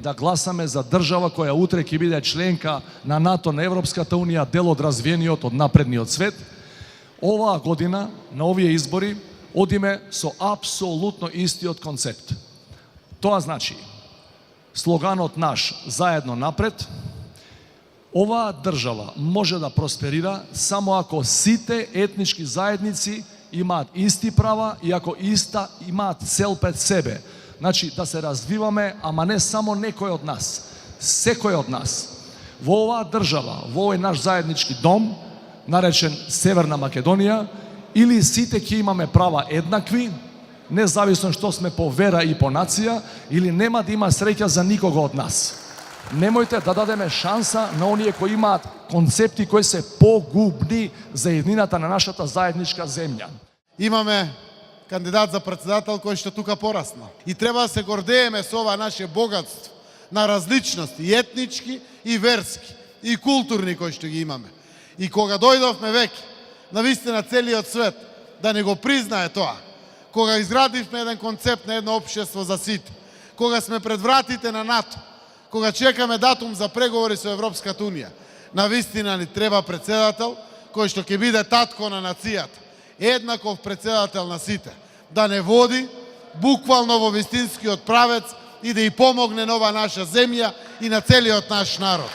да гласаме за држава која утре ќе биде членка на НАТО, на Европската Унија, дел од развиениот, од напредниот свет. Оваа година, на овие избори, одиме со апсолутно истиот концепт. Тоа значи, слоганот наш "Заедно напред", оваа држава може да просперира само ако сите етнички заедници имаат исти права и ако имаат цел пред себе. Значи, да се развиваме, ама не само некој од нас, секој од нас. Во оваа држава, во овој наш заеднички дом, наречен Северна Македонија, или сите ќе имаме права еднакви, независно што сме по вера и по нација, или нема да има среќа за никого од нас. Немојте да дадеме шанса на оние кои имаат концепти кои се погубни за еднината на нашата заедничка земја. Имаме кандидат за председател кој што тука порасна. И треба да се гордееме со ова наше богатство на различности, и етнички, и верски, и културни кои што ги имаме. И кога дојдовме веќе, навистина целиот свет да не го признае тоа, кога изградивме еден концепт на едно општество за сите, кога сме пред вратите на НАТО, кога чекаме датум за преговори со Европската Унија, навистина ни треба председател кој што ќе биде татко на нацијата, еднаков председател на сите, да не води буквално во вистинскиот правец и да и помогне на ова наша земја и на целиот наш народ.